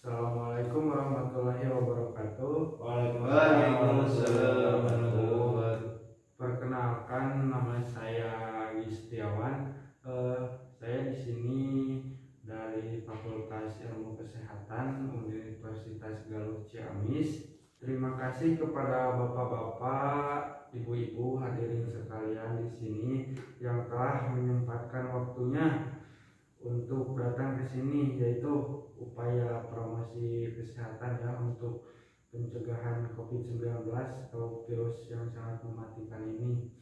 Assalamualaikum warahmatullahi wabarakatuh. Waalaikumsalam warahmatullahi wabarakatuh. Perkenalkan, nama saya Gistiawan. Saya di sini dari Fakultas Ilmu Kesehatan Universitas Galuh Ciamis. Terima kasih kepada bapak-bapak, ibu-ibu hadirin sekalian di sini yang telah menyempatkan waktunya untuk datang ke sini, yaitu upaya promosi kesehatan ya untuk pencegahan COVID-19 atau virus yang sangat mematikan ini.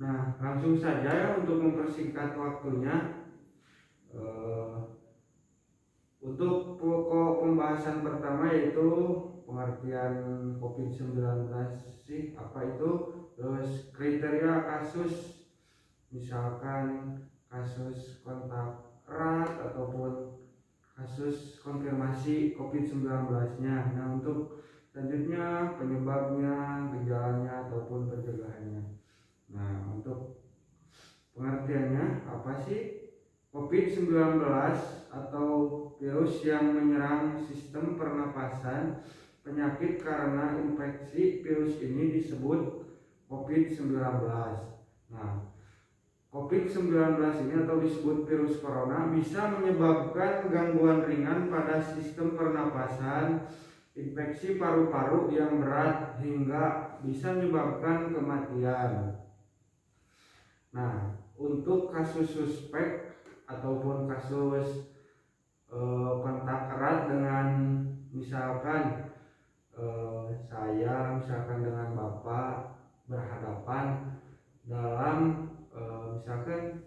Nah, langsung saja ya untuk mempersingkat waktunya. Untuk pokok pembahasan pertama yaitu pengertian COVID-19 sih apa itu, terus kriteria kasus, misalkan kasus kontak erat ataupun kasus konfirmasi COVID-19-nya. Nah, untuk selanjutnya penyebabnya, gejalanya ataupun pencegahannya. Nah, untuk pengertiannya apa sih? COVID-19 atau virus yang menyerang sistem pernapasan. Penyakit karena infeksi virus ini disebut COVID-19. Nah, COVID-19 ini atau disebut virus corona bisa menyebabkan gangguan ringan pada sistem pernapasan, infeksi paru-paru yang berat hingga bisa menyebabkan kematian. Nah, untuk kasus suspek ataupun kasus kontak erat dengan misalkan saya misalkan dengan Bapak berhadapan dalam misalkan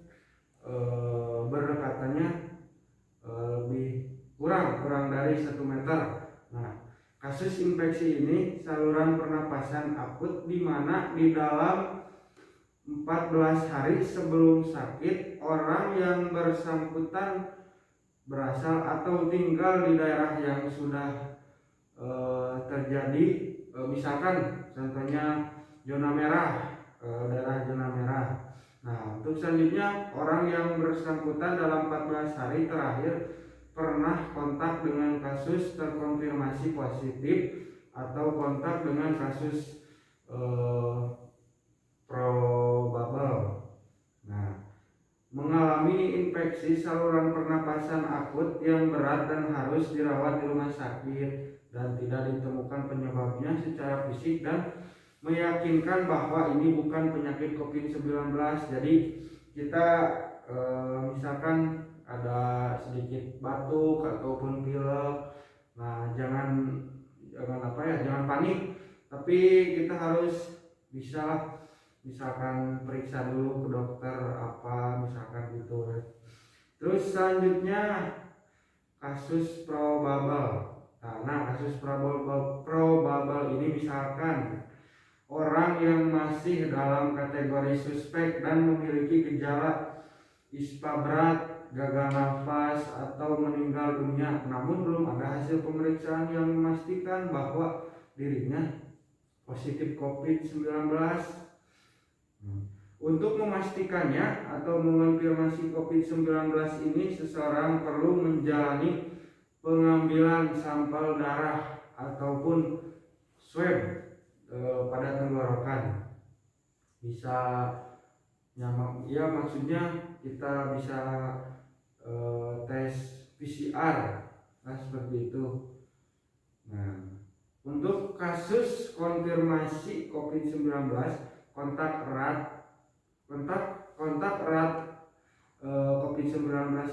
berdekatannya lebih kurang dari 1 meter. Nah, kasus infeksi ini saluran pernapasan akut di mana di dalam 14 hari sebelum sakit orang yang bersangkutan berasal atau tinggal di daerah yang sudah terjadi misalkan contohnya zona merah, daerah zona merah. Nah, untuk selanjutnya orang yang bersangkutan dalam 14 hari terakhir pernah kontak dengan kasus terkonfirmasi positif atau kontak dengan kasus probable. Nah, mengalami infeksi saluran pernapasan akut yang berat dan harus dirawat di rumah sakit dan tidak ditemukan penyebabnya secara fisik dan meyakinkan bahwa ini bukan penyakit COVID-19. Jadi kita misalkan ada sedikit batuk ataupun pilek, nah jangan panik, tapi kita harus bisa misalkan periksa dulu ke dokter apa misalkan gitu. Terus selanjutnya kasus probable. Nah, kasus probable ini misalkan orang yang masih dalam kategori suspek dan memiliki gejala ispa berat, gagal nafas atau meninggal dunia, namun belum ada hasil pemeriksaan yang memastikan bahwa dirinya positif COVID-19. Untuk memastikannya atau mengonfirmasi COVID-19 ini, seseorang perlu menjalani pengambilan sampel darah ataupun swab pada tenggorokan. Bisa ya maksudnya kita bisa tes PCR, nah seperti itu. Nah, untuk kasus konfirmasi COVID-19 kontak erat COVID-19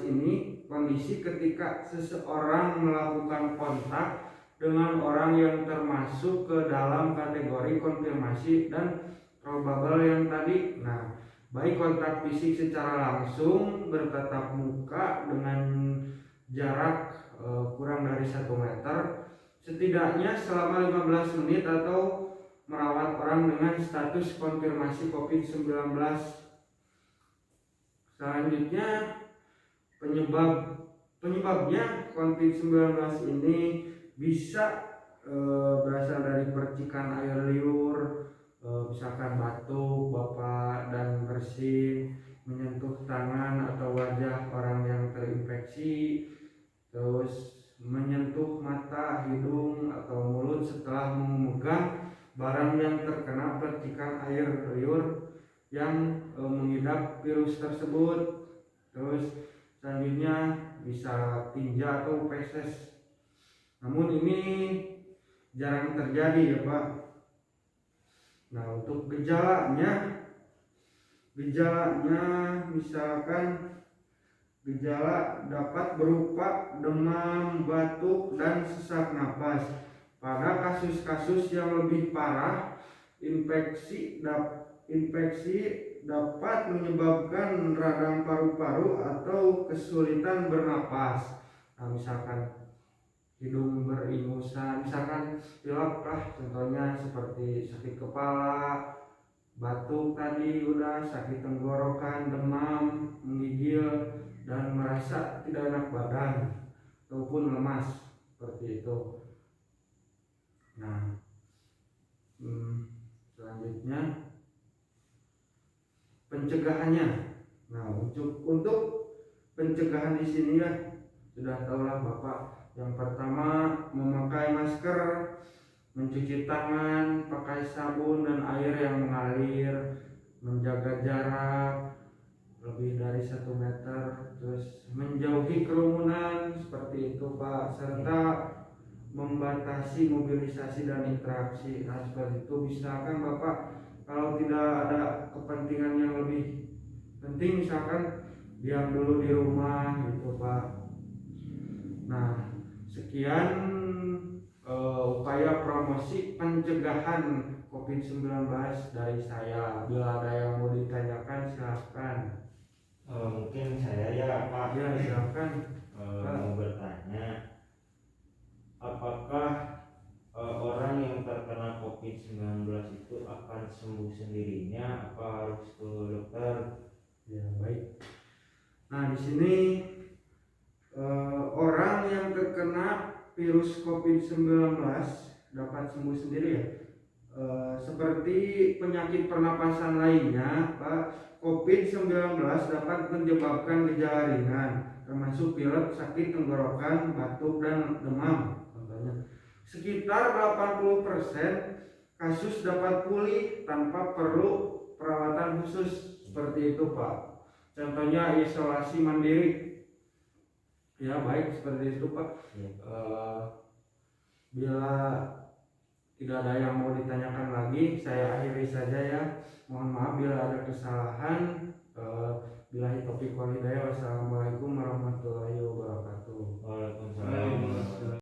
ini kondisi ketika seseorang melakukan kontak dengan orang yang termasuk ke dalam kategori konfirmasi dan probable yang tadi. Nah, baik kontak fisik secara langsung bertatap muka dengan jarak kurang dari 1 meter setidaknya selama 15 menit atau merawat orang dengan status konfirmasi COVID-19. Selanjutnya penyebabnya COVID-19 ini bisa berasal dari percikan air liur, misalkan batuk, bapak dan bersin, menyentuh tangan atau wajah orang yang terinfeksi, terus menyentuh hidung atau mulut setelah memegang barang yang terkena percikan air liur yang mengidap virus tersebut. Terus selanjutnya bisa tinja atau feses. Namun ini jarang terjadi ya Pak. Nah, untuk gejalanya misalkan gejala dapat berupa demam, batuk, dan sesak napas. Pada kasus-kasus yang lebih parah, infeksi dapat menyebabkan radang paru-paru atau kesulitan bernapas. Nah, misalkan hidung beringusan, misalkan pilek lah, contohnya seperti sakit kepala, batuk tadi udah, sakit tenggorokan, demam, menggigil, dan merasa tidak enak badan ataupun lemas seperti itu. Nah, selanjutnya pencegahannya. Nah, untuk pencegahan di sini ya sudah tahulah Bapak. Yang pertama, memakai masker, mencuci tangan, pakai sabun dan air yang mengalir, menjaga jarak lebih dari 1 meter, terus menjauhi kerumunan seperti itu Pak, serta membatasi mobilisasi dan interaksi. Nah, seperti itu. Misalkan Bapak kalau tidak ada kepentingan yang lebih penting, misalkan diam dulu di rumah gitu Pak. Nah, sekian upaya promosi pencegahan COVID-19 dari saya. Bila ada yang mau ditanyakan silahkan. Mungkin saya ya Pak. Ya, silahkan. Mau bertanya, apakah orang yang terkena COVID-19 itu akan sembuh sendirinya, apa harus ke dokter? Ya, baik. Nah, di sini orang yang terkena virus COVID-19 dapat sembuh sendiri ya. Seperti penyakit pernapasan lainnya, Pak, COVID-19 dapat menyebabkan gejala ringan, termasuk pilek, sakit tenggorokan, batuk, dan demam. Contohnya, sekitar 80% kasus dapat pulih tanpa perlu perawatan khusus seperti itu Pak. Contohnya isolasi mandiri. Ya, baik seperti itu Pak. Bila tidak ada yang mau ditanyakan lagi, saya akhiri saja ya. Mohon maaf bila ada kesalahan. Billahi taufiq wal hidayah. Wassalamualaikum warahmatullahi wabarakatuh. Waalaikumsalam.